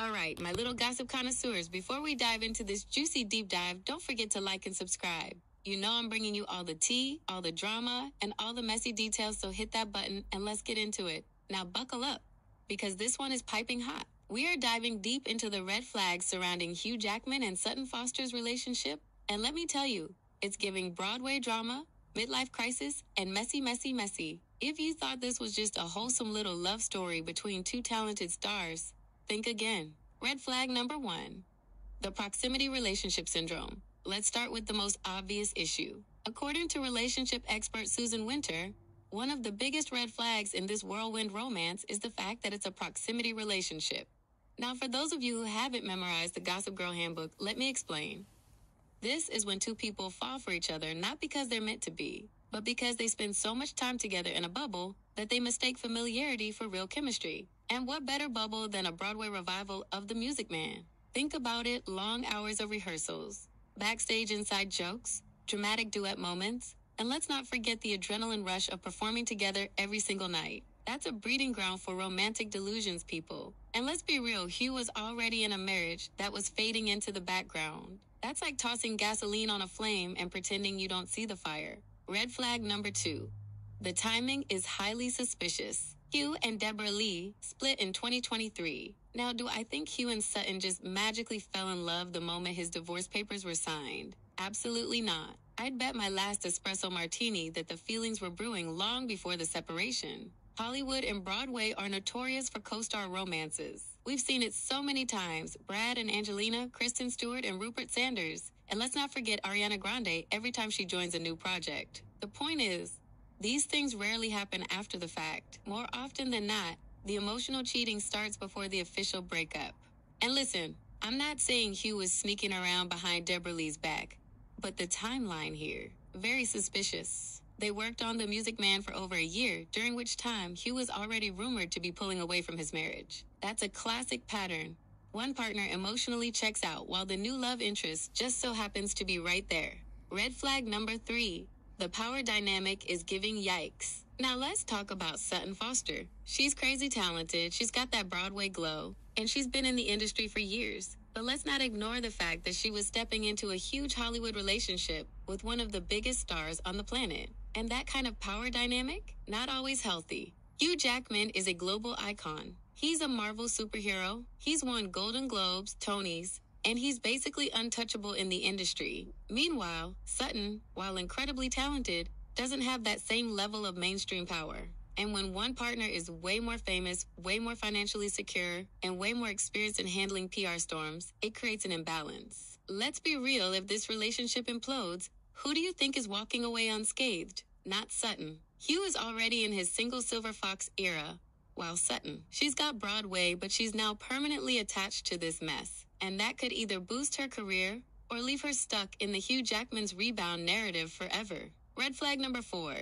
All right, my little gossip connoisseurs, before we dive into this juicy deep dive, don't forget to like and subscribe. You know I'm bringing you all the tea, all the drama, and all the messy details, so hit that button and let's get into it. Now buckle up, because this one is piping hot. We are diving deep into the red flags surrounding Hugh Jackman and Sutton Foster's relationship, and let me tell you, it's giving Broadway drama, midlife crisis, and messy, messy, messy. If you thought this was just a wholesome little love story between two talented stars, think again. Red flag number 1. The proximity relationship syndrome. Let's start with the most obvious issue. According to relationship expert Susan Winter, one of the biggest red flags in this whirlwind romance is the fact that it's a proximity relationship. Now, for those of you who haven't memorized the Gossip Girl Handbook, let me explain. This is when two people fall for each other not because they're meant to be, but because they spend so much time together in a bubble that they mistake familiarity for real chemistry. And what better bubble than a Broadway revival of The Music Man? Think about it: long hours of rehearsals, backstage inside jokes, dramatic duet moments, and let's not forget the adrenaline rush of performing together every single night. That's a breeding ground for romantic delusions, people. And let's be real, Hugh was already in a marriage that was fading into the background. That's like tossing gasoline on a flame and pretending you don't see the fire. Red flag number 2. The timing is highly suspicious. Hugh and Deborah Lee split in 2023. Now, do I think Hugh and Sutton just magically fell in love the moment his divorce papers were signed? Absolutely not. I'd bet my last espresso martini that the feelings were brewing long before the separation. Hollywood and Broadway are notorious for co-star romances. We've seen it so many times: Brad and Angelina, Kristen Stewart and Rupert Sanders. And let's not forget Ariana Grande every time she joins a new project. The point is, these things rarely happen after the fact. More often than not, the emotional cheating starts before the official breakup. And listen, I'm not saying Hugh was sneaking around behind Deborah Lee's back, but the timeline here, very suspicious. They worked on The Music Man for over a year, during which time Hugh was already rumored to be pulling away from his marriage. That's a classic pattern. One partner emotionally checks out while the new love interest just so happens to be right there. Red flag number 3. The power dynamic is giving yikes. Now let's talk about Sutton Foster. She's crazy talented, she's got that Broadway glow, and she's been in the industry for years. But let's not ignore the fact that she was stepping into a huge Hollywood relationship with one of the biggest stars on the planet. And that kind of power dynamic? Not always healthy. Hugh Jackman is a global icon. He's a Marvel superhero. He's won Golden Globes, Tonys, and he's basically untouchable in the industry. Meanwhile, Sutton, while incredibly talented, doesn't have that same level of mainstream power. And when one partner is way more famous, way more financially secure, and way more experienced in handling PR storms, it creates an imbalance. Let's be real, if this relationship implodes, who do you think is walking away unscathed? Not Sutton. Hugh is already in his single silver fox era, while Sutton, she's got Broadway, but she's now permanently attached to this mess. And that could either boost her career or leave her stuck in the Hugh Jackman's Rebound narrative forever. Red flag number 4.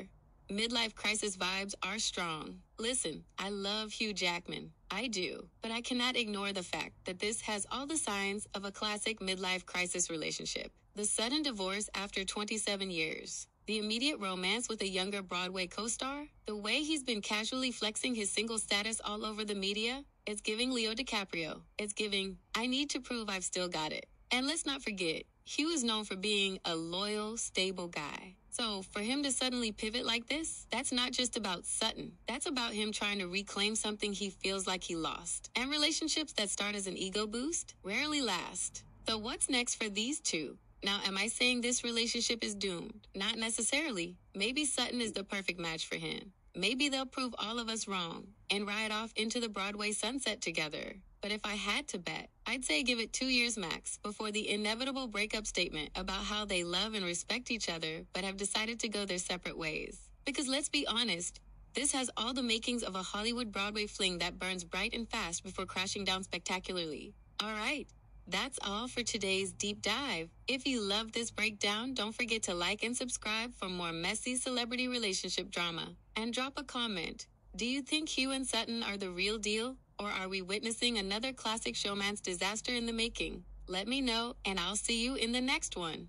Midlife crisis vibes are strong. Listen, I love Hugh Jackman. I do. But I cannot ignore the fact that this has all the signs of a classic midlife crisis relationship. The sudden divorce after 27 years. The immediate romance with a younger Broadway co-star. The way he's been casually flexing his single status all over the media. It's giving Leo DiCaprio. It's giving, I need to prove I've still got it. And let's not forget, Hugh is known for being a loyal, stable guy. So for him to suddenly pivot like this, that's not just about Sutton. That's about him trying to reclaim something he feels like he lost. And relationships that start as an ego boost rarely last. So what's next for these two? Now, am I saying this relationship is doomed? Not necessarily. Maybe Sutton is the perfect match for him. Maybe they'll prove all of us wrong and ride off into the Broadway sunset together. But if I had to bet, I'd say give it 2 years max before the inevitable breakup statement about how they love and respect each other but have decided to go their separate ways. Because let's be honest, this has all the makings of a Hollywood Broadway fling that burns bright and fast before crashing down spectacularly. All right, that's all for today's deep dive. If you love this breakdown, don't forget to like and subscribe for more messy celebrity relationship drama. And drop a comment. Do you think Hugh and Sutton are the real deal? Or are we witnessing another classic showman's disaster in the making? Let me know, and I'll see you in the next one.